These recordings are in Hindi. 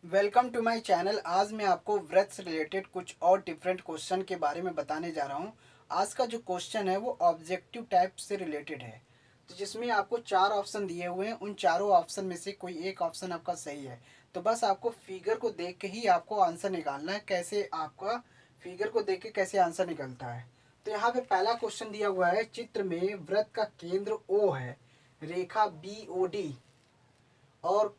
Welcome to my channel. आज मैं आपको व्रत से रिलेटेड कुछ और डिफरेंट क्वेश्चन के बारे में बताने जा रहा हूँ। आज का जो क्वेश्चन है वो ऑब्जेक्टिव टाइप से रिलेटेड है, तो जिसमें आपको चार ऑप्शन दिए हुए हैं। उन चारों ऑप्शन में से कोई एक ऑप्शन आपका सही है, तो बस आपको फिगर को देख के ही आपको आंसर निकालना है। कैसे आपका फिगर को देख के कैसे आंसर निकलता है। तो यहाँ पे पहला क्वेश्चन दिया हुआ है, चित्र में वृत्त का केंद्र ओ है, रेखा बी ओ डी और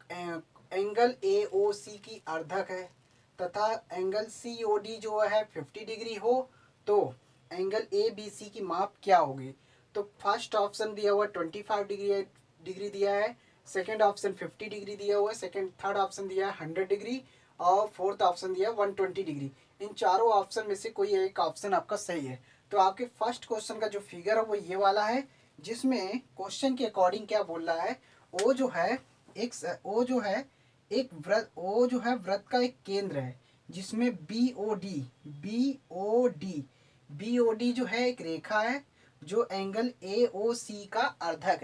एंगल ए ओ सी की अर्धक है, तथा एंगल सी ओ डी जो है 50 डिग्री हो, तो एंगल ए बी सी की माप क्या होगी। तो फर्स्ट ऑप्शन दिया हुआ 25 डिग्री दिया है, सेकेंड ऑप्शन 50 डिग्री दिया हुआ है, थर्ड ऑप्शन दिया है 100 डिग्री और फोर्थ ऑप्शन दिया है 120 डिग्री। इन चारों ऑप्शन में से कोई एक ऑप्शन आपका सही है। तो आपके फर्स्ट क्वेश्चन का जो फिगर है वो ये वाला है, जिसमें क्वेश्चन के अकॉर्डिंग क्या बोल रहा है, ओ जो है ओ जो है एक वृत्त, ओ जो है वृत्त का एक केंद्र है, जिसमें बी ओ डी जो है एक रेखा है, जो एंगल ए ओ सी का अर्धक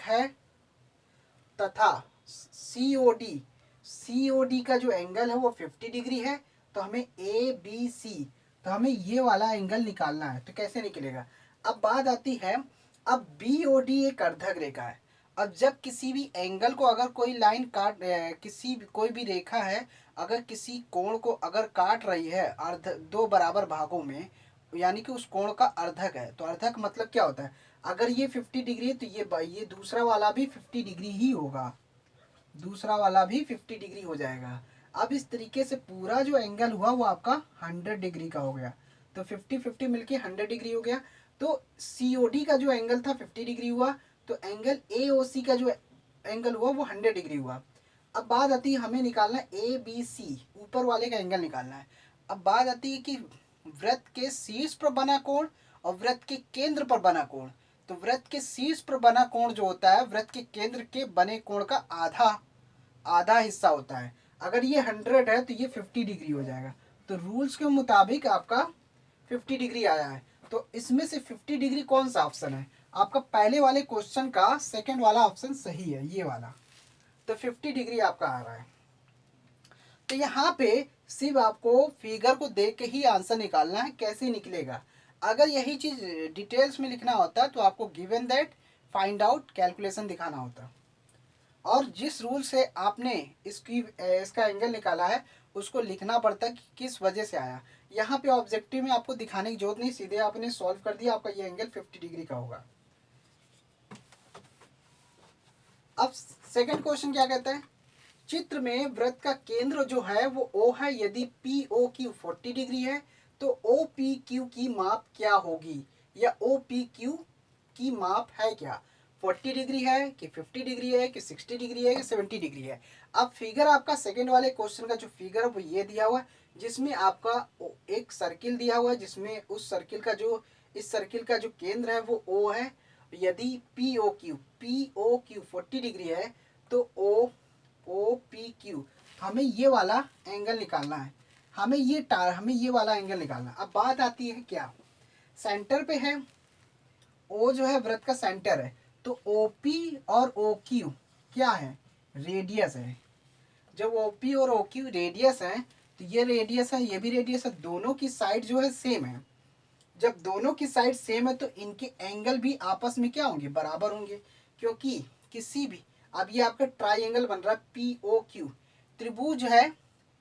है तथा सी ओ डी का जो एंगल है वो 50 डिग्री है। तो हमें ए बी सी, तो हमें ये वाला एंगल निकालना है। तो कैसे निकलेगा, अब बात आती है, अब बी ओ डी एक अर्धक रेखा है। अब जब किसी भी एंगल को अगर कोई लाइन काट कोई भी रेखा है, अगर किसी कोण को अगर काट रही है अर्ध दो बराबर भागों में, यानी कि उस कोण का अर्धक है। तो अर्धक मतलब क्या होता है, अगर ये 50 डिग्री है तो ये दूसरा वाला भी 50 डिग्री ही होगा, दूसरा वाला भी 50 डिग्री हो जाएगा। अब इस तरीके से पूरा जो एंगल हुआ वो आपका 100 डिग्री का हो गया। तो 50-50 मिलके 100 डिग्री हो गया। तो सी ओ डी का जो एंगल था 50 डिग्री हुआ, तो एंगल ए ओ सी का जो एंगल हुआ वो 100 डिग्री हुआ। अब बात आती है हमें निकालना ए बी सी, ऊपर वाले का एंगल निकालना है। अब बात आती है कि वृत्त के शीर्ष पर बना कोण और वृत्त के केंद्र पर बना कोण। तो वृत्त के शीर्ष पर बना कोण जो होता है वृत्त के केंद्र के बने कोण का आधा आधा हिस्सा होता है। अगर ये 100 है तो ये 50 डिग्री हो जाएगा। तो रूल्स के मुताबिक आपका 50 डिग्री आया है। तो इसमें से 50 डिग्री कौन सा ऑप्शन है, आपका पहले वाले क्वेश्चन का सेकंड वाला ऑप्शन सही है, ये वाला। तो 50 डिग्री आपका आ रहा है। तो यहाँ पे सिर्फ आपको फिगर को देख के ही आंसर निकालना है। कैसे निकलेगा, अगर यही चीज डिटेल्स में लिखना होता तो आपको given that, find out, calculation दिखाना होता। और जिस रूल से आपने इसका एंगल निकाला है उसको लिखना पड़ता कि किस वजह से आया। यहाँ पे ऑब्जेक्टिव में आपको दिखाने की जरूरत नहीं, सीधे आपने सॉल्व कर दिया, आपका ये एंगल 50 डिग्री का होगा। अब सेकंड क्वेश्चन क्या कहता है, चित्र में वृत्त का केंद्र जो है वो O है, यदि पी ओ क्यू 40 डिग्री है तो ओ पी क्यू की माप क्या होगी, या ओ पी क्यू की माप है क्या, 40 डिग्री है कि 50 डिग्री है कि 60 डिग्री है कि 70 डिग्री है। अब फिगर आपका सेकंड वाले क्वेश्चन का जो फिगर है वो ये दिया हुआ है, जिसमें आपका एक सर्किल दिया हुआ है, जिसमें उस सर्किल का जो इस सर्किल का जो केंद्र है वो O है। यदि पी ओ क्यू 40 डिग्री है तो ओ पी क्यू, हमें ये वाला एंगल निकालना है। हमें ये वाला एंगल निकालना है। अब बात आती है क्या, सेंटर पे है, ओ जो है वृत्त का सेंटर है, तो ओ पी और ओ क्यू क्या है, रेडियस है। जब ओ पी और ओ क्यू रेडियस है तो ये रेडियस है, ये भी रेडियस है, दोनों की साइड जो है सेम है। जब दोनों की साइड सेम है तो इनके एंगल भी आपस में क्या होंगे, बराबर होंगे। क्योंकि किसी भी, अब ये आपका ट्राइंगल बन रहा है पी ओ क्यू, त्रिभुज है,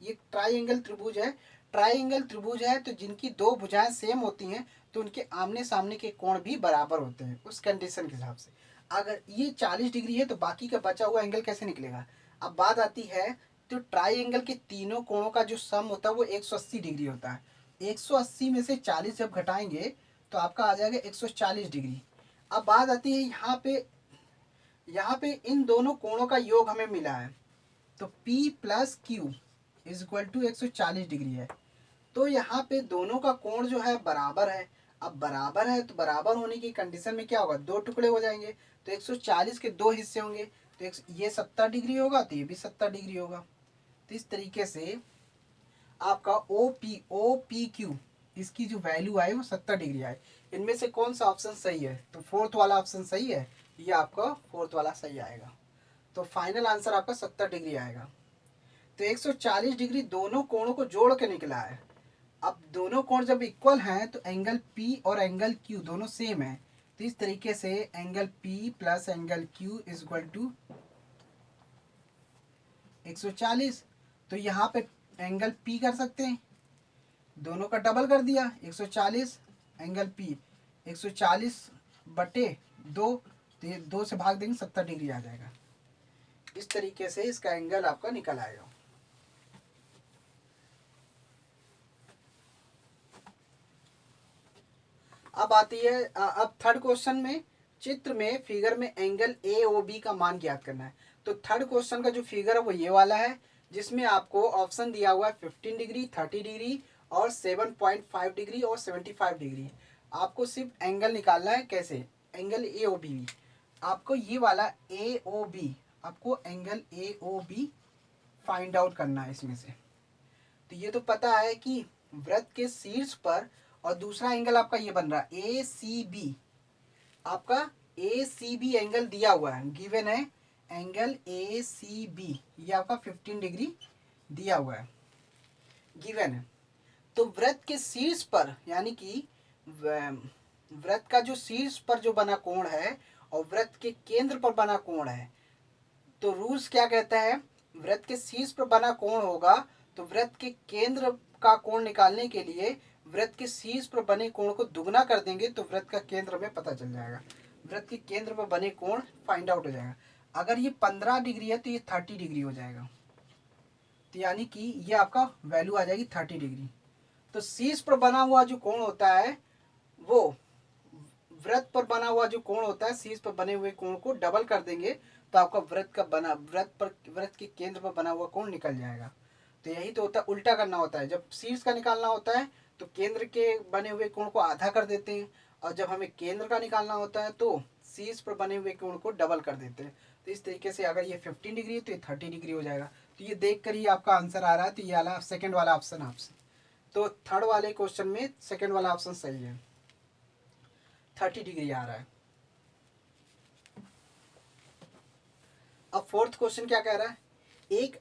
ये ट्राइंगल त्रिभुज है। ट्राइंगल त्रिभुज है तो जिनकी दो भुजाएं सेम होती हैं तो उनके आमने सामने के कोण भी बराबर होते हैं उस कंडीशन के हिसाब से। अगर ये 40 डिग्री है तो बाकी का बचा हुआ एंगल कैसे निकलेगा। अब बात आती है, तो ट्राइंगल के तीनों कोणों का जो सम होता है वो 180 डिग्री होता है। 180 में से 40 जब घटाएंगे तो आपका आ जाएगा 140 डिग्री। अब बात आती है यहाँ पे इन दोनों कोणों का योग हमें मिला है, तो P plus Q is equal to 140 degree है। तो यहाँ पे दोनों का कोण जो है बराबर है। अब बराबर है तो बराबर होने की कंडीशन में क्या होगा, दो टुकड़े हो जाएंगे, तो 140 के दो हिस्से होंगे, तो ये 70 डिग्री होगा तो ये भी 70 डिग्री होगा। तो इस तरीके से आपका ओ पी क्यू, इसकी जो वैल्यू आए वो 70 डिग्री आए। इनमें से कौन सा ऑप्शन सही है, तो फोर्थ वाला ऑप्शन सही है, ये आपका फोर्थ वाला सही आएगा। तो फाइनल आंसर आपका 70 डिग्री आएगा। तो 140 डिग्री दोनों कोणों को जोड़ के निकला है। अब दोनों कोण जब इक्वल हैं तो एंगल P और एंगल Q दोनों सेम है। तो इस तरीके से angle P plus angle Q is equal to 140। तो यहाँ पे एंगल P कर सकते हैं, दोनों का डबल कर दिया 140 एंगल P 140/2, तो ये 2 से भाग देंगे 70 डिग्री आ जाएगा। इस तरीके से इसका एंगल आपका निकल आएगा। अब आती है अब थर्ड क्वेश्चन में, चित्र में फिगर में एंगल ए ओ बी का मान ज्ञात करना है। तो थर्ड क्वेश्चन का जो फिगर है वो ये वाला है, जिसमें आपको ऑप्शन दिया हुआ है 15 डिग्री, 30 डिग्री और 7.5 डिग्री और 75 डिग्री। आपको सिर्फ एंगल निकालना है। कैसे? एंगल ए ओ बी, आपको ये वाला ए ओ बी, आपको angle A O B find out करना है इसमें से। तो ये तो पता है कि वृत्त के शीर्ष पर, और दूसरा एंगल आपका ये बन रहा है ए सी बी। आपका ए सी बी एंगल दिया हुआ है, गिवन है एंगल ए सी बी, ये आपका 15 डिग्री दिया हुआ है, गिवन है। तो वृत्त के शीर्ष पर, यानी कि वृत्त का जो शीर्ष पर जो बना कोण है और वृत्त के केंद्र पर बना कोण है, तो रूल्स क्या कहता है? वृत्त के शीर्ष पर बना कोण होगा तो वृत्त के केंद्र का कोण निकालने के लिए वृत्त के शीर्ष पर बने कोण को दुगना कर देंगे तो वृत्त का केंद्र में पता चल जाएगा। वृत्त के केंद्र पर बने कोण फाइंड आउट हो जाएगा। अगर ये 15 डिग्री है तो ये 30 डिग्री हो जाएगा, तो यानी कि ये आपका वैल्यू आ जाएगी 30 डिग्री। तो शीर्ष पर बना हुआ जो कोण होता है वो वृत्त पर बना हुआ जो कोण होता है, शीर्ष पर बने हुए कोण को डबल कर देंगे तो आपका वृत्त के केंद्र पर बना हुआ कोण निकल जाएगा। तो यही तो होता है, उल्टा करना होता है। जब शीर्ष का निकालना होता है तो केंद्र के बने हुए कोण को आधा कर देते हैं, और जब हमें केंद्र का निकालना होता है तो शीर्ष पर बने हुए कोण को डबल कर देते हैं। तो इस तरीके से अगर ये 15 डिग्री है तो ये 30 डिग्री हो जाएगा। तो ये देख कर ही आपका आंसर आ रहा है। तो ये वाला सेकेंड वाला ऑप्शन आपसे, तो थर्ड वाले क्वेश्चन में सेकेंड वाला ऑप्शन सही है, 30 डिग्री आ रहा है। अब फोर्थ क्वेश्चन क्या कह रहा है? एक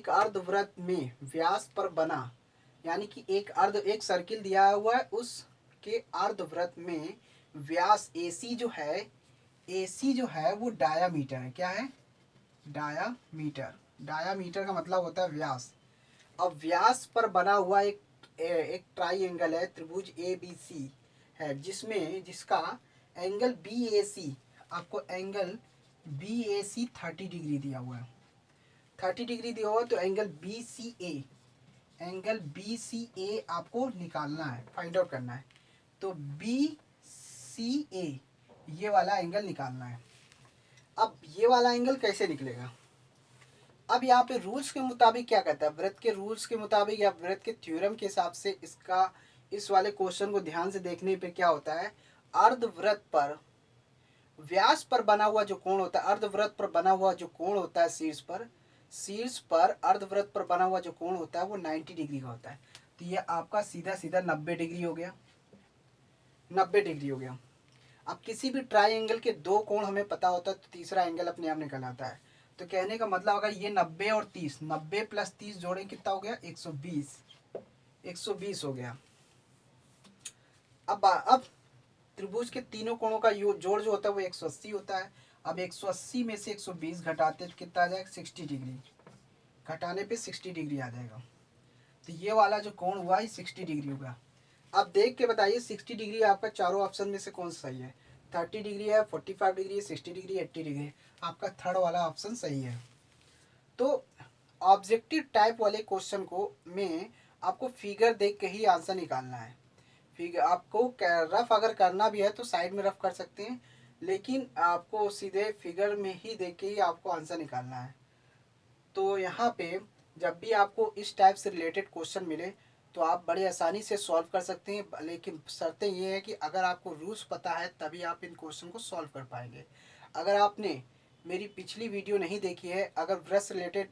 अर्धवृत्त में व्यास पर बना, यानी कि एक सर्किल दिया हुआ है, उसके अर्धवृत्त में व्यास AC जो है वो डायामीटर है। क्या है? डायामीटर का मतलब होता है व्यास। अब व्यास पर बना हुआ एक ट्राइंगल है, त्रिभुज ABC है, जिसका एंगल BAC, आपको एंगल BAC 30 डिग्री दिया हुआ है, 30 डिग्री दिया हुआ है। तो एंगल BCA आपको निकालना है, फाइंड आउट करना है। तो BCA ये वाला एंगल निकालना है। अब ये वाला एंगल कैसे निकलेगा? अब यहाँ पे रूल्स के मुताबिक क्या कहता है? वृत्त के रूल्स के मुताबिक या वृत्त के थ्योरम के हिसाब से इस वाले क्वेश्चन को ध्यान से देखने पे क्या होता है, अर्धवृत्त पर व्यास पर बना हुआ जो कोण होता है, अर्धवृत्त पर बना हुआ जो कोण होता है शीर्ष पर अर्धवृत्त पर बना हुआ जो कोण होता है वो 90 डिग्री का होता है। तो ये आपका सीधा सीधा 90 डिग्री हो गया, 90 डिग्री हो गया। अब किसी भी ट्राइंगल के दो कोण हमें पता होता है तो तीसरा एंगल अपने आप निकल आता है। तो कहने का मतलब अगर ये 90 और 30, 90 प्लस 30 जोड़े कितना हो गया? 120 हो गया। अब त्रिभुज के तीनों कोणों का जोड़ जो होता है वो 180 होता है। अब 180 में से 120 घटाते तो कितना आ जाएगा? 60 डिग्री। घटाने पे 60 डिग्री आ जाएगा। तो ये वाला जो कोण हुआ ये 60 डिग्री होगा। अब देख के बताइए 60 डिग्री आपका चारों ऑप्शन में से कौन सा सही है? 30 डिग्री है, 45 डिग्री है, 60 डिग्री, 80 डिग्री। आपका थर्ड वाला ऑप्शन सही है। तो ऑब्जेक्टिव टाइप वाले क्वेश्चन को में आपको फिगर देख के ही आंसर निकालना है। फिगर आपको रफ अगर करना भी है तो साइड में रफ कर सकते हैं, लेकिन आपको सीधे फिगर में ही देख के ही आपको आंसर निकालना है। तो यहाँ पे जब भी आपको इस टाइप से रिलेटेड क्वेश्चन मिले तो आप बड़े आसानी से सॉल्व कर सकते हैं, लेकिन शर्तें ये है कि अगर आपको रूल्स पता है तभी आप इन क्वेश्चन को सॉल्व कर पाएंगे। अगर आपने मेरी पिछली वीडियो नहीं देखी है, अगर वृत्त रिलेटेड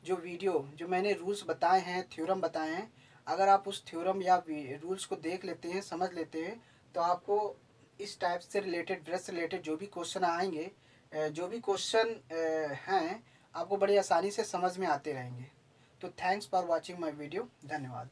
जो वीडियो जो मैंने रूल्स बताए हैं, थ्योरम बताए हैं, अगर आप उस थ्योरम या रूल्स को देख लेते हैं, समझ लेते हैं, तो आपको इस टाइप से रिलेटेड वृत्त से रिलेटेड जो भी क्वेश्चन आएंगे, जो भी क्वेश्चन हैं, आपको बड़ी आसानी से समझ में आते रहेंगे। तो thanks for watching my video. धन्यवाद।